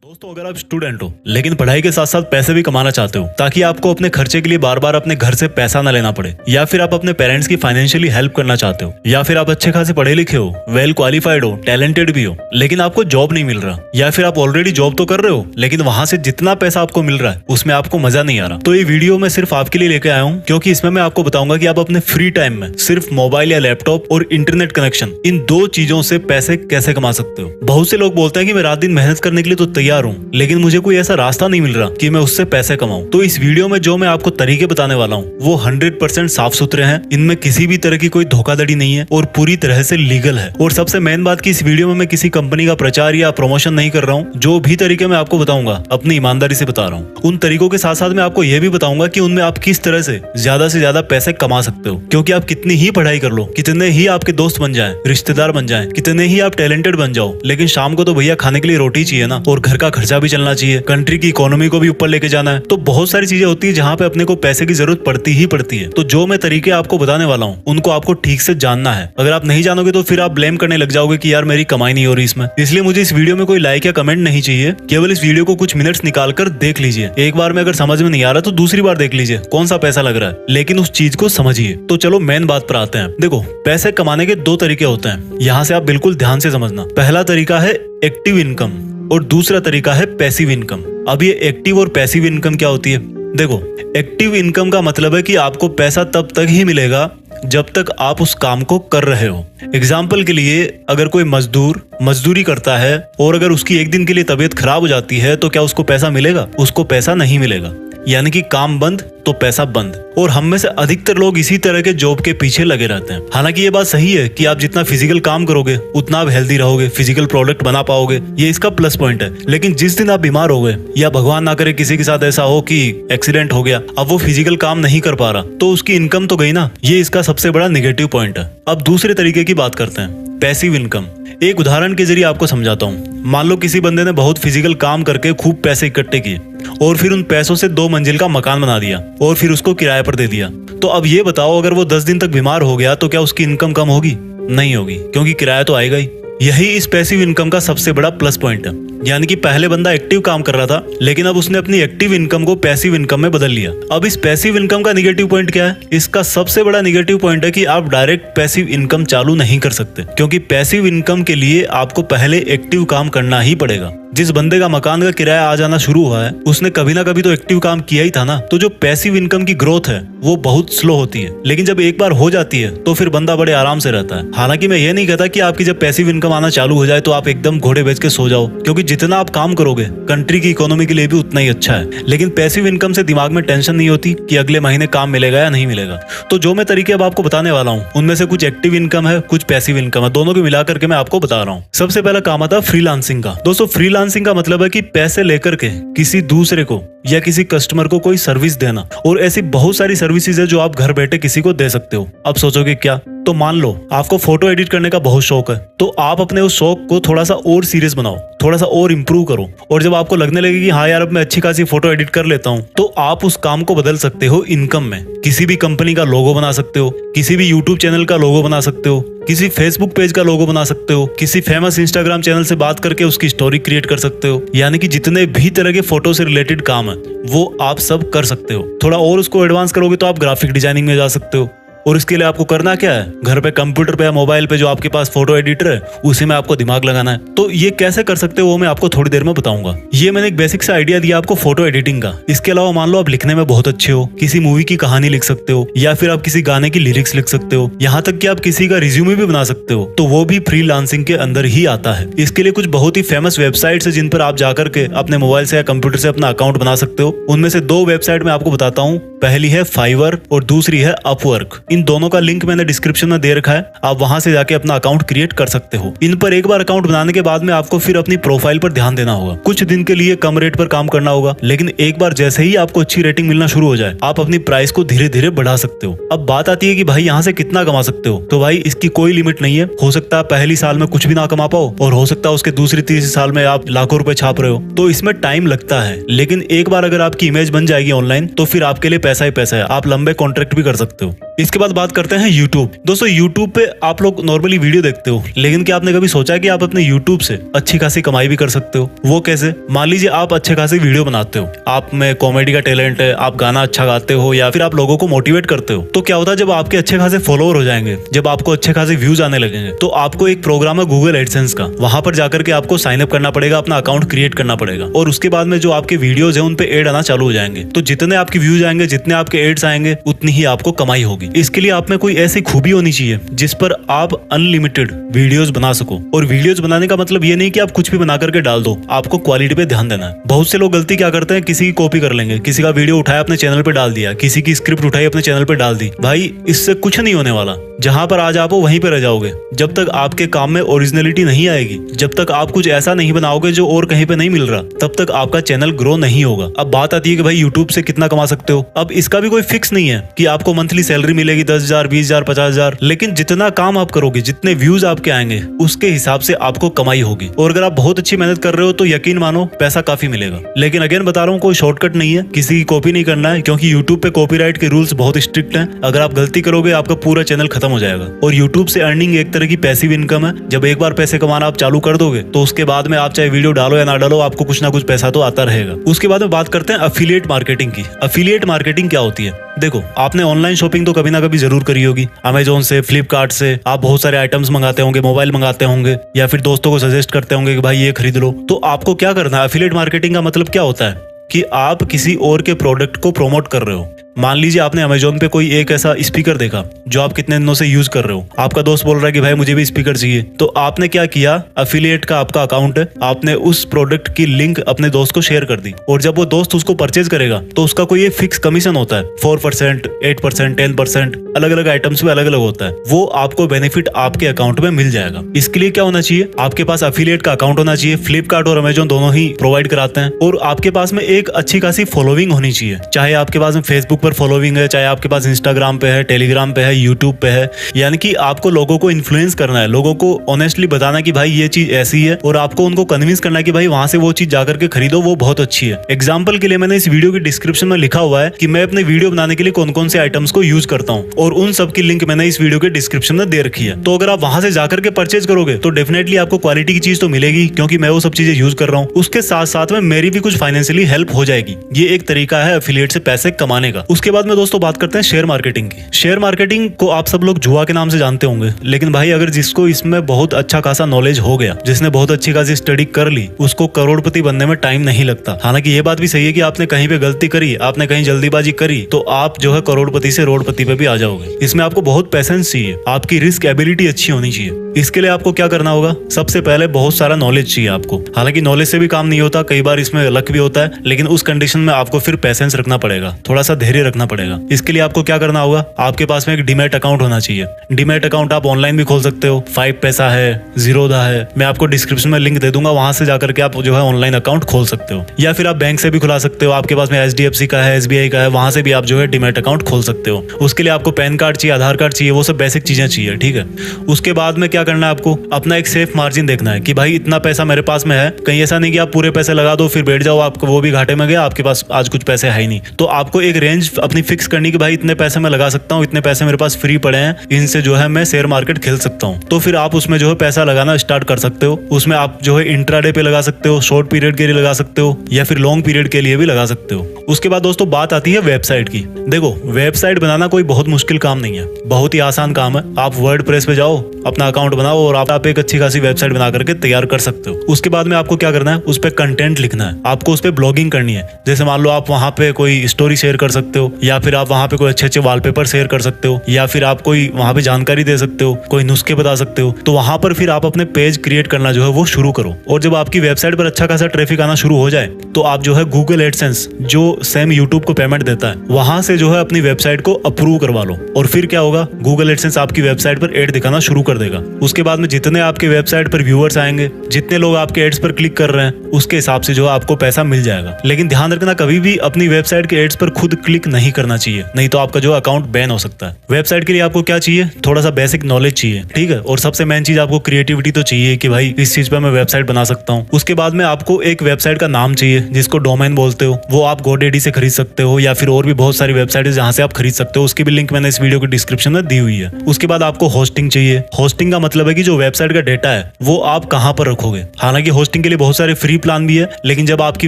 दोस्तों, अगर आप स्टूडेंट हो लेकिन पढ़ाई के साथ साथ पैसे भी कमाना चाहते हो ताकि आपको अपने खर्चे के लिए बार बार अपने घर से पैसा न लेना पड़े, या फिर आप अपने पेरेंट्स की फाइनेंशियली हेल्प करना चाहते हो, या फिर आप अच्छे खासे पढ़े लिखे हो, वेल क्वालिफाइड हो, टैलेंटेड भी हो, लेकिन आपको जॉब नहीं मिल रहा, या फिर आप ऑलरेडी जॉब तो कर रहे हो लेकिन वहां से जितना पैसा आपको मिल रहा है उसमें आपको मजा नहीं आ रहा, तो ये वीडियो मैं सिर्फ आपके लिए लेके आया हूँ क्योंकि इसमें मैं आपको बताऊंगा कि आप अपने फ्री टाइम में सिर्फ मोबाइल या लैपटॉप और इंटरनेट कनेक्शन, इन दो चीजों से पैसे कैसे कमा सकते हो। बहुत से लोग बोलते हैं कि मैं रात दिन मेहनत करने के लिए तो तैयार हूँ, लेकिन मुझे कोई ऐसा रास्ता नहीं मिल रहा कि मैं उससे पैसे कमाऊं। तो इस वीडियो में जो मैं आपको तरीके बताने वाला हूँ वो 100% साफ सुथरे हैं, इनमें किसी भी तरह की कोई धोखाधड़ी नहीं है और पूरी तरह से लीगल है। और सबसे मेन बात कि इस वीडियो में मैं किसी कंपनी का प्रचार या प्रमोशन नहीं कर रहा हूँ। जो भी तरीके मैं आपको बताऊंगा अपनी ईमानदारी से बता रहा हूँ। उन तरीकों के साथ साथ मैं आपको यह भी बताऊंगा कि उनमें आप किस तरह से ज्यादा पैसे कमा सकते हो, क्योंकि आप कितनी ही पढ़ाई कर लो, कितने ही आपके दोस्त बन जाएं, रिश्तेदार बन जाएं, कितने ही आप टैलेंटेड बन जाओ, लेकिन शाम को तो भैया खाने के लिए रोटी चाहिए ना, और घर का खर्चा भी चलना चाहिए, कंट्री की इकोनॉमी को भी ऊपर लेके जाना है। तो बहुत सारी चीजें होती है जहाँ पे अपने को पैसे की जरूरत पड़ती ही पड़ती है। तो जो मैं तरीके आपको बताने वाला हूँ उनको आपको ठीक से जानना है। अगर आप नहीं जानोगे तो फिर आप ब्लेम करने लग जाओगे कि यार मेरी कमाई नहीं हो रही इसमें। इसलिए मुझे इस वीडियो में कोई लाइक या कमेंट नहीं चाहिए, केवल इस वीडियो को कुछ मिनट्स निकाल कर देख लीजिए। एक बार में अगर समझ में नहीं आ रहा तो दूसरी बार देख लीजिए कौन सा पैसा लग रहा है, लेकिन उस चीज को समझिए। तो चलो मेन बात पर आते हैं। देखो, पैसे कमाने के दो तरीके होते हैं, यहाँ से आप बिल्कुल ध्यान से समझना। पहला तरीका है एक्टिव इनकम और दूसरा तरीका है पैसिव इनकम। अब ये एक्टिव और पैसिव इनकम क्या होती है? देखो, एक्टिव इनकम का मतलब है कि आपको पैसा तब तक ही मिलेगा जब तक आप उस काम को कर रहे हो। एग्जाम्पल के लिए, अगर कोई मजदूर मजदूरी करता है और अगर उसकी एक दिन के लिए तबीयत खराब हो जाती है तो क्या उसको पैसा मिलेगा? उसको पैसा नहीं मिलेगा। यानी कि काम बंद तो पैसा बंद। और हम में से अधिकतर लोग इसी तरह के जॉब के पीछे लगे रहते हैं। हालांकि ये बात सही है कि आप जितना फिजिकल काम करोगे उतना आप हेल्दी रहोगे, फिजिकल प्रोडक्ट बना पाओगे, ये इसका प्लस पॉइंट है। लेकिन जिस दिन आप बीमार हो गए या भगवान ना करे किसी के साथ ऐसा हो कि एक्सीडेंट हो गया, अब वो फिजिकल काम नहीं कर पा रहा, तो उसकी इनकम तो गई ना। ये इसका सबसे बड़ा नेगेटिव पॉइंट है। अब दूसरे तरीके की बात करते हैं, पैसिव इनकम। एक उदाहरण के जरिए आपको समझाता हूँ। मान लो किसी बंदे ने बहुत फिजिकल काम करके खूब पैसे इकट्ठे किए और फिर उन पैसों से 2 मंजिल का मकान बना दिया और फिर उसको किराए पर दे दिया। तो अब ये बताओ, अगर वो 10 दिन तक बीमार हो गया तो क्या उसकी इनकम कम होगी? नहीं होगी, क्योंकि किराया तो आएगा ही। यही इस पैसिव इनकम का सबसे बड़ा प्लस पॉइंट है। यानी कि पहले बंदा एक्टिव काम कर रहा था, लेकिन अब उसने अपनी एक्टिव इनकम को पैसिव इनकम में बदल लिया। अब इस पैसिव इनकम का निगेटिव पॉइंट क्या है? इसका सबसे बड़ा निगेटिव पॉइंट है कि आप डायरेक्ट पैसिव इनकम चालू नहीं कर सकते, क्योंकि पैसिव इनकम के लिए आपको पहले एक्टिव काम करना ही पड़ेगा। जिस बंदे का मकान का किराया आ जाना शुरू हुआ है उसने कभी ना कभी तो एक्टिव काम किया ही था ना। तो जो पैसिव इनकम की ग्रोथ है वो बहुत स्लो होती है, लेकिन जब एक बार हो जाती है तो फिर बंदा बड़े आराम से रहता है। हालांकि मैं ये नहीं कहता कि आपकी जब पैसिव इनकम आना चालू हो जाए तो आप एकदम घोड़े बेच के सो जाओ, क्योंकि जितना आप काम करोगे कंट्री की इकोनॉमी के लिए भी उतना ही अच्छा है। लेकिन पैसिव इनकम से दिमाग में टेंशन नहीं होती कि अगले महीने काम मिलेगा या नहीं मिलेगा। तो जो मैं तरीके अब आपको बताने वाला हूँ उनमें से कुछ एक्टिव इनकम है, कुछ पैसिव इनकम है, दोनों को मिलाकर के मैं आपको बता रहा हूँ। सबसे पहला काम आता है फ्रीलांसिंग का। दोस्तों, फ्रीलांसिंग का मतलब है कि पैसे लेकर के किसी दूसरे को या किसी कस्टमर को कोई सर्विस देना। और ऐसी बहुत सारी सर्विसेज है जो आप घर बैठे किसी को दे सकते हो। अब सोचोगे क्या? तो मान लो आपको फोटो एडिट करने का बहुत शौक है, तो आप अपने उस शौक को थोड़ा सा और सीरियस बनाओ, थोड़ा सा और इम्प्रूव करो, और जब आपको लगने लगे कि हाँ यार अब मैं अच्छी खासी फोटो एडिट कर लेता हूँ, तो आप उस काम को बदल सकते हो इनकम में। किसी भी कंपनी का लोगो बना सकते हो, किसी भी यूट्यूब चैनल का लोगो बना सकते हो, किसी फेसबुक पेज का लोगो बना सकते हो, किसी फेमस इंस्टाग्राम चैनल से बात करके उसकी स्टोरी क्रिएट कर सकते हो। यानी कि जितने भी तरह के फोटो से रिलेटेड काम है वो आप सब कर सकते हो। थोड़ा और उसको एडवांस करोगे तो आप ग्राफिक डिजाइनिंग में जा सकते हो। और इसके लिए आपको करना क्या है? घर पे कंप्यूटर पे या मोबाइल पे जो आपके पास फोटो एडिटर है उसी में आपको दिमाग लगाना है। तो ये कैसे कर सकते हो वो मैं आपको थोड़ी देर में बताऊंगा। ये मैंने एक बेसिक सा आइडिया दिया आपको फोटो एडिटिंग का। इसके अलावा मान लो आप लिखने में बहुत अच्छे हो, किसी मूवी की कहानी लिख सकते हो, या फिर आप किसी गाने की लिरिक्स लिख सकते हो, यहाँ तक कि आप किसी का रिज्यूमे भी बना सकते हो, तो वो भी फ्रीलांसिंग के अंदर ही आता है। इसके लिए कुछ बहुत ही फेमस वेबसाइट्स है जिन पर आप जाकर के अपने मोबाइल से या कंप्यूटर से अपना अकाउंट बना सकते हो। उनमें से 2 वेबसाइट मैं आपको बताता हूँ। पहली है फाइवर और दूसरी है अपवर्क। इन दोनों का लिंक मैंने डिस्क्रिप्शन में दे रखा है, आप वहां से जाके अपना अकाउंट क्रिएट कर सकते हो। इन पर एक बार अकाउंट बनाने के बाद में आपको फिर अपनी प्रोफाइल पर ध्यान देना होगा। कुछ दिन के लिए कम रेट पर काम करना होगा, लेकिन एक बार जैसे ही आपको अच्छी रेटिंग मिलना शुरू हो जाए आप अपनी प्राइस को धीरे धीरे बढ़ा सकते हो। अब बात आती है कि भाई यहाँ से कितना कमा सकते हो, तो भाई इसकी कोई लिमिट नहीं है। हो सकता है पहली साल में कुछ भी ना कमा पाओ और हो सकता है उसके दूसरी तीसरी साल में आप लाखों रुपए छाप रहे हो। तो इसमें टाइम लगता है, लेकिन एक बार अगर आपकी इमेज बन जाएगी ऑनलाइन तो फिर आपके लिए पैसा ही पैसा है। आप लंबे कॉन्ट्रैक्ट भी कर सकते हो। इसके बाद बात करते हैं यूट्यूब। दोस्तों यूट्यूब पे आप लोग नॉर्मली वीडियो देखते हो, लेकिन क्या आपने कभी सोचा है कि आप अपने यूट्यूब से अच्छी खासी कमाई भी कर सकते हो? वो कैसे? मान लीजिए आप अच्छे खासी वीडियो बनाते हो, आप में कॉमेडी का टैलेंट है, आप गाना अच्छा गाते हो या फिर आप लोगों को मोटिवेट करते हो, तो क्या होता है जब आपके अच्छे खासे फॉलोअर हो जाएंगे, जब आपको अच्छे खासे व्यूज आने लगेंगे, तो आपको एक प्रोग्राम है गूगल एडसेंस का, वहां पर जाकर के आपको साइन अप करना पड़ेगा, अपना अकाउंट क्रिएट करना पड़ेगा और उसके बाद में जो आपके वीडियोज है उन पे एड आना चालू हो जाएंगे। तो जितने आपके व्यूज आएंगे, जितने आपके एड्स आएंगे, उतनी ही आपको कमाई होगी। इसके लिए आप में कोई ऐसी खूबी होनी चाहिए जिस पर आप अनलिमिटेड वीडियोस बना सको। और वीडियोस बनाने का मतलब ये नहीं कि आप कुछ भी बना करके डाल दो, आपको क्वालिटी पे ध्यान देना है। बहुत से लोग गलती क्या करते हैं, किसी की कॉपी कर लेंगे, किसी का वीडियो उठाया अपने चैनल पे डाल दिया, किसी की स्क्रिप्ट उठाई अपने चैनल पे डाल दी। भाई इससे कुछ नहीं होने वाला, जहां पर आज आप हो वहीं पे रह जाओगे। जब तक आपके काम में ओरिजिनलिटी नहीं आएगी, जब तक आप कुछ ऐसा नहीं बनाओगे जो और कहीं पे नहीं मिल रहा, तब तक आपका चैनल ग्रो नहीं होगा। अब बात आती है कि भाई यूट्यूब से कितना कमा सकते हो। अब इसका भी कोई फिक्स नहीं है कि आपको मंथली सैलरी मिलेगी 10,000, 20,000, 50,000, लेकिन जितना काम आप करोगे, जितने व्यूज आपके आएंगे, उसके हिसाब से आपको कमाई होगी। और अगर आप बहुत अच्छी मेहनत कर रहे हो तो यकीन मानो पैसा काफी मिलेगा। लेकिन अगेन बता रहा हूँ, कोई शॉर्टकट नहीं है, किसी की कॉपी नहीं करना है, क्योंकि यूट्यूब पे कॉपीराइट के रूल्स बहुत स्ट्रिक्ट हैं। अगर आप गलती करोगे आपका पूरा चैनल खत्म हो जाएगा। और यूट्यूब से अर्निंग एक तरह की पैसिव इनकम है। जब एक बार पैसे कमाना आप चालू कर दोगे तो उसके बाद में आप चाहे वीडियो डालो या ना डालो, आपको कुछ ना कुछ पैसा तो आता रहेगा। उसके बाद में बात करते हैं अफिलिएट मार्केटिंग की। अफिलिएट मार्केटिंग क्या होती है? देखो, आपने ऑनलाइन शॉपिंग तो कभी ना कभी जरूर करी होगी। अमेजोन से, फ्लिपकार्ट से आप बहुत सारे आइटम्स मंगाते होंगे, मोबाइल मंगाते होंगे या फिर दोस्तों को सजेस्ट करते होंगे कि भाई ये खरीद लो। तो आपको क्या करना है? अफिलिएट मार्केटिंग का मतलब क्या होता है कि आप किसी और के प्रोडक्ट को प्रमोट कर रहे हो। मान लीजिए आपने अमेजोन पे कोई एक ऐसा स्पीकर देखा जो आप कितने दिनों से यूज कर रहे हो, आपका दोस्त बोल रहा है कि भाई मुझे भी स्पीकर चाहिए, तो आपने क्या किया? अफिलिएट का आपका अकाउंट है, आपने उस प्रोडक्ट की लिंक अपने दोस्त को शेयर कर दी और जब वो दोस्त उसको परचेज करेगा तो उसका कोई एक फिक्स कमीशन होता है, 4%, 8%, 10%, अलग अलग आइटम्स पे अलग अलग होता है। वो आपको बेनिफिट आपके अकाउंट में मिल जाएगा। इसके लिए क्या होना चाहिए? आपके पास अफिलिएट का अकाउंट होना चाहिए। फ्लिपकार्ट और अमेजोन दोनों ही प्रोवाइड कराते हैं। और आपके पास में एक अच्छी खासी फॉलोइंग होनी चाहिए, चाहे आपके पास में फेसबुक पर फॉलोइंग है, चाहे आपके पास इंस्टाग्राम पे है, टेलीग्राम पे है, यूट्यूब पे है। यानी कि आपको लोगों को इन्फ्लुएंस करना है, लोगों को ऑनेस्टली बताना कि भाई ये चीज ऐसी है और आपको उनको कन्विंस करना है कि भाई वहां से वो चीज जाकर के खरीदो, वो बहुत अच्छी है। एग्जाम्पल के लिए मैंने इस वीडियो की डिस्क्रिप्शन में लिखा हुआ है कि मैं अपने वीडियो बनाने के लिए कौन कौन से आइटम्स को यूज करता हूँ और उन सब की लिंक मैंने इस वीडियो के डिस्क्रिप्शन में दे रखी है। तो अगर आप वहां से जाकर के परचेज करोगे तो डेफिनेटली आपको क्वालिटी की चीज तो मिलेगी, क्योंकि मैं वो सब चीजें यूज कर रहा हूँ। उसके साथ साथ में मेरी भी कुछ फाइनेंशियली हेल्प हो जाएगी। ये एक तरीका है एफिलिएट से पैसे कमाने का। उसके बाद में दोस्तों बात करते हैं शेयर मार्केटिंग की। शेयर मार्केटिंग को आप सब लोग जुआ के नाम से जानते होंगे, लेकिन भाई अगर जिसको इसमें बहुत अच्छा खासा नॉलेज हो गया, जिसने बहुत अच्छी खासी स्टडी कर ली, उसको करोड़पति बनने में टाइम नहीं लगता। हालांकि ये बात भी सही है कि आपने कहीं पे गलती करी, आपने कहीं जल्दीबाजी करी, तो आप जो है करोड़पति से रोडपति पे भी आ जाओगे। इसमें आपको बहुत पेशेंस चाहिए, आपकी रिस्क एबिलिटी अच्छी होनी चाहिए। इसके लिए आपको क्या करना होगा? सबसे पहले बहुत सारा नॉलेज चाहिए आपको। हालांकि नॉलेज से भी काम नहीं होता, कई बार इसमें लक भी होता है, लेकिन उस कंडीशन में आपको फिर पेशेंस रखना पड़ेगा, थोड़ा सा धैर्य रखना पड़ेगा। इसके लिए आपको क्या करना होगा? आपके पास में एक डीमैट अकाउंट होना चाहिए। डीमैट अकाउंट आप ऑनलाइन भी खोल सकते हो, 5 पैसा है, ज़ीरोधा है, मैं आपको डिस्क्रिप्शन में लिंक दे दूंगा, वहां से जाकर के आप जो है ऑनलाइन अकाउंट खोल सकते हो। या फिर आप बैंक से भी खुला सकते हो, आपके पास में HDFC का है, SBI का है, वहां से भी आप जो है डीमैट अकाउंट खोल सकते हो। उसके लिए आपको पैन कार्ड चाहिए, आधार कार्ड चाहिए, वो सब बेसिक चीजें चाहिए, ठीक है। उसके बाद में क्या करना है? आपको अपना एक सेफ मार्जिन देखना है कि भाई इतना पैसा मेरे पास में है। कहीं ऐसा नहीं कि आप पूरे पैसे लगा दो फिर बैठ जाओ, आपको वो भी घाटे में गया, आपके पास आज कुछ पैसे है ही नहीं। तो आपको एक रेंज अपनी फिक्स करनी कि भाई इतने पैसे मैं लगा सकता हूँ, इतने पैसे मेरे पास फ्री पड़े हैं, इनसे जो है मैं शेयर मार्केट खेल सकता हूँ। तो फिर आप उसमें जो है पैसा लगाना स्टार्ट कर सकते हो। उसमें आप जो है इंट्राडे पे लगा सकते हो, शॉर्ट पीरियड के लिए लगा सकते हो, या फिर लॉन्ग पीरियड के लिए भी लगा सकते हो। उसके बाद दोस्तों बात आती है वेबसाइट की। देखो, वेबसाइट बनाना कोई बहुत मुश्किल काम नहीं है, बहुत ही आसान काम है। आप वर्डप्रेस पे जाओ, अपना अकाउंट बनाओ और आप एक अच्छी खासी वेबसाइट बना करके तैयार कर सकते हो। उसके बाद में आपको क्या करना है? उस पे कंटेंट लिखना है, आपको उस पे ब्लॉगिंग करनी है। जैसे मान लो आप वहां पे कोई स्टोरी शेयर कर सकते हो, या फिर आप वहां पे कोई अच्छे अच्छे वॉलपेपर शेयर कर सकते हो, या फिर आप कोई वहां पे जानकारी दे सकते हो, कोई नुस्खे बता सकते हो। तो वहां पर फिर आप अपने पेज क्रिएट करना जो है वो शुरू करो। और जब आपकी वेबसाइट पर अच्छा खासा ट्रैफिक आना शुरू हो जाए तो आप जो है गूगल एडसेंस, जो सेम यूट्यूब को पेमेंट देता है, वहां से जो है अपनी वेबसाइट को अप्रूव करवा लो। और फिर क्या होगा? गूगल एडसेंस आपकी वेबसाइट पर एड दिखाना शुरू कर देगा। उसके बाद में जितने आपके वेबसाइट पर व्यूअर्स आएंगे, जितने लोग आपके एड्स पर क्लिक कर रहे हैं, उसके हिसाब से जो है आपको पैसा मिल जाएगा। लेकिन ध्यान रखना, कभी भी अपनी वेबसाइट के एड्स पर खुद क्लिक नहीं करना चाहिए, नहीं तो आपका जो अकाउंट बैन हो सकता है। वेबसाइट के लिए आपको क्या चाहिए? थोड़ा सा बेसिक नॉलेज चाहिए, ठीक है। और सबसे मेन चीज आपको क्रिएटिविटी तो चाहिए कि भाई इस चीज पर मैं वेबसाइट बना सकता हूँ। उसके बाद में आपको एक वेबसाइट का नाम चाहिए, जिसको डोमेन बोलते हो, वो आप GoDaddy से खरीद सकते हो, या फिर और भी बहुत सारी वेबसाइट है जहाँ से आप खरीद सकते हो। उसकी भी लिंक मैंने इस वीडियो के डिस्क्रिप्शन में दी हुई है। उसके बाद आपको होस्टिंग चाहिए। होस्टिंग का मतलब है कि जो वेबसाइट का डेटा है वो आप कहाँ पर रखोगे। हालांकि होस्टिंग के लिए बहुत सारे फ्री प्लान भी है, लेकिन जब आपकी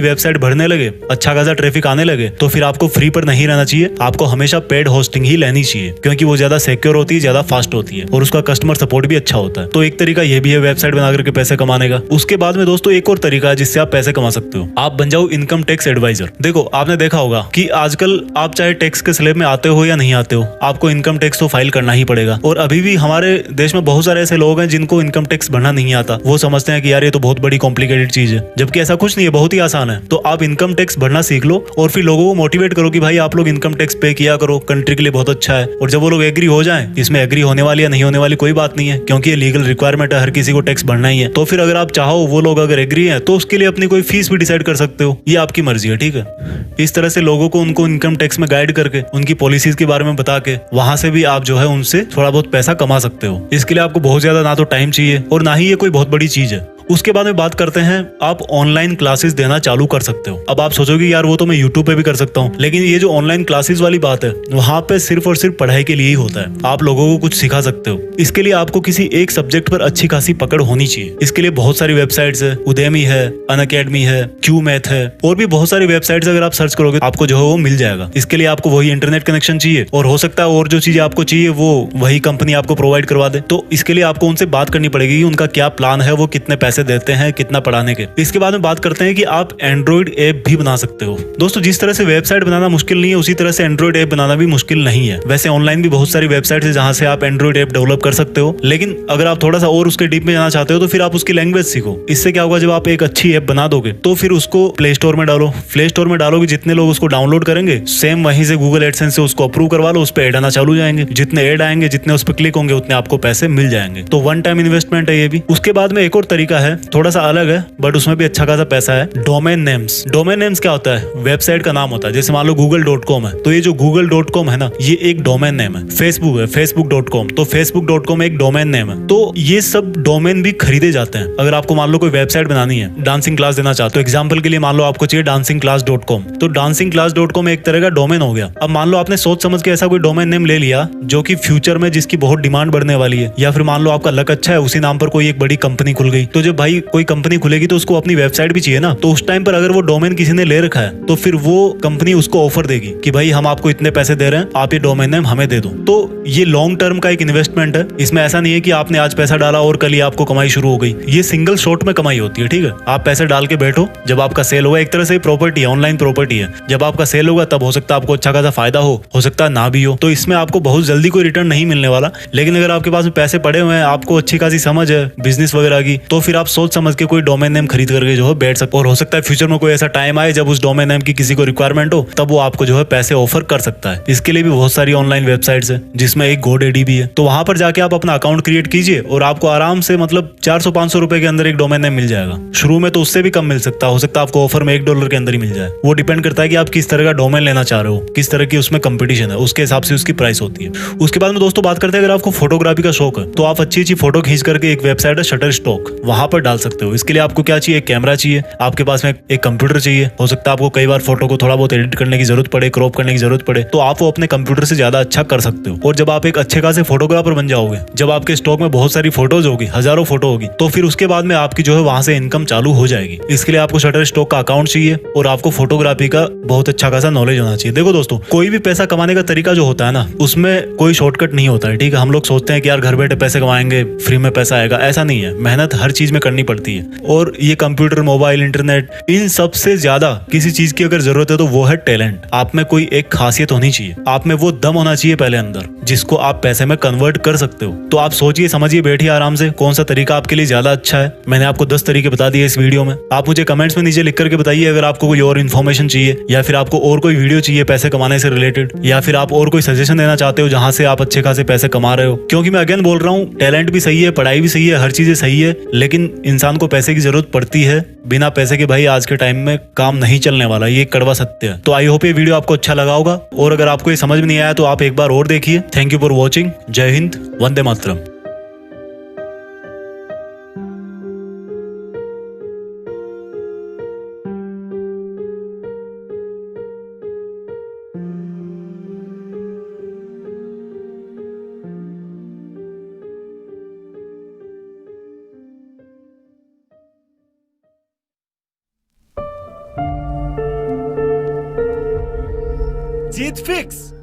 वेबसाइट बढ़ने लगे, अच्छा खासा ट्रैफिक आने लगे, तो फिर आपको फ्री पर नहीं रहना चाहिए। आपको हमेशा पेड होस्टिंग ही लेनी चाहिए, क्योंकि वो ज्यादा सिक्योर होती है, ज्यादा फास्ट होती है और उसका कस्टमर सपोर्ट भी अच्छा होता है। तो एक तरीका ये भी है वेबसाइट बना करके पैसे कमाने का। उसके बाद में दोस्तों एक और तरीका है जिससे आप पैसे कमा सकते हो। आप बन जाओ इनकम टैक्स एडवाइजर। देखो, आपने देखा होगा कि आजकल आप चाहे टैक्स के स्लैब में आते हो या नहीं आते हो, आपको इनकम टैक्स तो फाइल करना ही पड़ेगा। और अभी भी हमारे देश में बहुत सारे ऐसे लोग हैं जिनको इनकम टैक्स भरना नहीं आता। वो समझते हैं कि यार ये तो बहुत बड़ी कॉम्प्लिकेटेड चीज है, जबकि ऐसा कुछ नहीं है, बहुत ही आसान है। तो आप इनकम टैक्स भरना सीख लो और फिर लोगों को मोटिवेट करो कि भाई आप लोग इनकम टैक्स पे किया करो, कंट्री के लिए बहुत अच्छा है। और जब वो लोग एग्री हो जाएं, इसमें एग्री होने वाली या नहीं होने वाली कोई बात नहीं है, क्योंकि ये लीगल रिक्वायरमेंट है, हर किसी को टैक्स भरना ही है। तो फिर अगर आप चाहो, वो लोग अगर एग्री है, तो उसके लिए अपनी कोई फीस भी डिसाइड कर सकते हो। ये आपकी मर्जी है, ठीक है। इस तरह से लोगों को उनको इनकम टैक्स में गाइड करके, उनकी पॉलिसीज के बारे में बता के, वहां से भी आप जो है उनसे थोड़ा बहुत पैसा कमा सकते हो। इसके लिए आपको बहुत ज्यादा ना तो टाइम चाहिए और ना ही ये कोई बहुत बड़ी चीज है। उसके बाद में बात करते हैं, आप ऑनलाइन क्लासेस देना चालू कर सकते हो। अब आप सोचोगे यार वो तो मैं यूट्यूब पे भी कर सकता हूँ, लेकिन ये जो ऑनलाइन क्लासेस वाली बात है, वहाँ पे सिर्फ और सिर्फ पढ़ाई के लिए ही होता है। आप लोगों को कुछ सिखा सकते हो। इसके लिए आपको किसी एक सब्जेक्ट पर अच्छी खासी पकड़ होनी चाहिए। इसके लिए बहुत सारी वेबसाइट्स है, उदेमी है, अनअकैडमी है, क्यू मैथ है, और भी बहुत सारी वेबसाइट्स अगर आप सर्च करोगे आपको जो है वो मिल जाएगा। इसके लिए आपको वही इंटरनेट कनेक्शन चाहिए, और हो सकता है और जो चीजें आपको चाहिए वो वही कंपनी आपको प्रोवाइड करवा दे। तो इसके लिए आपको उनसे बात करनी पड़ेगी कि उनका क्या प्लान है, वो कितने पैसे देते हैं, कितना पढ़ाने के। इसके बाद में बात करते हैं कि आप एंड्रॉइड ऐप भी बना सकते हो। दोस्तों, जिस तरह से वेबसाइट बनाना मुश्किल नहीं है, उसी तरह से एंड्रॉइड ऐप बनाना भी मुश्किल नहीं है। वैसे ऑनलाइन भी बहुत सारी वेबसाइट है जहां से आप एंड्रॉइड ऐप डेवलप कर सकते हो, लेकिन अगर आप थोड़ा सा और उसके डीप में जाना चाहते हो तो फिर आप उसकी लैंग्वेज सीखो। इससे क्या होगा, जब आप एक अच्छी ऐप बना दोगे तो फिर उसको प्ले स्टोर में डालो। प्ले स्टोर में डालोगे, जितने लोग उसको डाउनलोड करेंगे, सेम वहीं से गूगल एडसेंस से उसको अप्रूव करवा लो, उस पर ऐड आना चालू हो जाएंगे। जितने ऐड आएंगे, जितने उस पर क्लिक होंगे, उतने आपको पैसे मिल जाएंगे। तो वन टाइम इन्वेस्टमेंट है ये भी। उसके बाद में एक और तरीका है, थोड़ा सा अलग है बट उसमें भी अच्छा खासा पैसा है, डोमेन नेम्स। डोमेन नेम्स क्या होता है, वेबसाइट का नाम होता है। जैसे मान लो google.com है, तो ये जो google.com है ना, ये एक डोमेन नेम है। फेसबुक है, facebook.com, तो facebook.com एक डोमेन नेम है। तो ये सब डोमेन भी खरीदे जाते हैं। अगर आपको मान लो कोई वेबसाइट बनानी है, डांसिंग क्लास देना चाहते हो, एग्जाम्पल के लिए मान लो आपको चाहिए dancingclass.com, तो dancingclass.com एक तरह का डोमेन हो गया। अब मान लो आपने सोच समझ के ऐसा कोई डोमेन नेम ले लिया जो कि फ्यूचर में जिसकी बहुत डिमांड बढ़ने वाली है, या फिर मान लो आपका लक अच्छा है, उसी नाम पर कोई एक बड़ी कंपनी खुल गई। तो जब भाई कोई कंपनी खुलेगी तो उसको अपनी वेबसाइट भी चाहिए ना, तो उस टाइम पर अगर वो डोमेन किसी ने ले रखा है तो फिर वो कंपनी उसको ऑफर देगी कि भाई हम आपको इतने पैसे दे रहे हैं, आप ये डोमेन नेम हमें दे दो। तो ये लॉन्ग टर्म का एक इन्वेस्टमेंट है। इसमें ऐसा नहीं है कि आपने आज पैसा डाला और कल ही आपको कमाई शुरू हो गई। ये सिंगल शॉट में कमाई होती है, ठीक है। आप पैसे डाल के बैठो, जब आपका सेल होगा, एक तरह से प्रॉपर्टी है, ऑनलाइन प्रॉपर्टी है। जब आपका सेल होगा तब हो सकता है आपको अच्छा खासा फायदा हो सकता है ना भी हो। तो इसमें आपको बहुत जल्दी कोई रिटर्न नहीं मिलने वाला, लेकिन अगर आपके पास में पैसे पड़े हुए हैं, आपको अच्छी खासी समझ है बिजनेस वगैरह की, तो फिर आप सोच समझ के कोई डोमेन नेम खरीद करके जो है बैठ सकते हो। और हो सकता है फ्यूचर में कोई ऐसा टाइम आए जब उस डोमेन नेम की किसी को रिक्वायरमेंट हो, तब वो आपको जो है पैसे ऑफर कर सकता है। इसके लिए भी बहुत सारी ऑनलाइन वेबसाइट्स है, जिसमें एक GoDaddy भी है। तो वहां पर जाके आप अपना अकाउंट क्रिएट कीजिए और आपको आराम से मतलब 400-500 रुपए के अंदर एक डोमेन नेम मिल जाएगा। शुरू में तो उससे भी कम मिल सकता है, हो सकता है आपको ऑफर में $1 के अंदर ही मिल जाए। वो डिपेंड करता है कि आप किस तरह का डोमेन लेना चाह रहे हो, किस तरह की उसमें कंपटीशन है, उसके हिसाब से उसकी प्राइस होती है। उसके बाद में दोस्तों बात करते हैं, अगर आपको फोटोग्राफी का शौक है तो आप अच्छी अच्छी फोटो खींच करके एक वेबसाइट है शटरस्टॉक, वहां पर डाल सकते हो। इसके लिए आपको क्या चाहिए, एक कैमरा चाहिए, आपके पास में एक कंप्यूटर चाहिए। हो सकता है आपको कई बार फोटो को थोड़ा बहुत एडिट करने की जरूरत पड़े, क्रॉप करने की जरूरत पड़े, तो आप वो अपने कंप्यूटर से ज्यादा अच्छा कर सकते हो। और जब आप एक अच्छे खासे फोटोग्राफर बन जाओगे, जब आपके स्टॉक में बहुत सारी फोटोज होगी, हजारों फोटो होगी, तो फिर उसके बाद में आपकी जो है वहां से इनकम चालू हो जाएगी। इसके लिए आपको शटरस्टॉक का अकाउंट चाहिए और आपको फोटोग्राफी का बहुत अच्छा खासा नॉलेज होना चाहिए। देखो दोस्तों, कोई भी पैसा कमाने का तरीका जो होता है ना, उसमें कोई शॉर्टकट नहीं होता है, ठीक है। हम लोग सोचते हैं कि यार घर बैठे पैसे कमाएंगे, फ्री में पैसा आएगा, ऐसा नहीं है। मेहनत हर चीज में करनी पड़ती है। और ये कंप्यूटर, मोबाइल, इंटरनेट, इन सबसे ज्यादा किसी चीज की अगर जरूरत है तो वो है टैलेंट। आप में कोई एक खासियत होनी चाहिए, आप में वो दम होना चाहिए पहले अंदर, जिसको आप पैसे में कन्वर्ट कर सकते हो। तो आप सोचिए समझिए, बैठिए आराम से, कौन सा तरीका आपके लिए ज्यादा अच्छा है। मैंने आपको 10 तरीके बता दिए इस वीडियो में। आप मुझे कमेंट्स में नीचे लिख करके बताइए अगर आपको कोई और इन्फॉर्मेशन चाहिए, या फिर आपको और कोई वीडियो चाहिए पैसे कमाने से रिलेटेड, या फिर आप और कोई सजेशन देना चाहते हो जहां से आप अच्छे खासे पैसे कमा रहे हो। क्योंकि मैं अगेन बोल रहा हूँ, टैलेंट भी सही है, पढ़ाई भी सही है, हर चीजें सही है, लेकिन इंसान को पैसे की जरूरत पड़ती है। बिना पैसे के भाई आज के टाइम में काम नहीं चलने वाला, ये कड़वा सत्य है। तो आई होप ये वीडियो आपको अच्छा लगा होगा, और अगर आपको ये समझ में नहीं आया तो आप एक बार और देखिए। Thank you for watching. जय हिंद, वंदे मातरम। जीत फिक्स।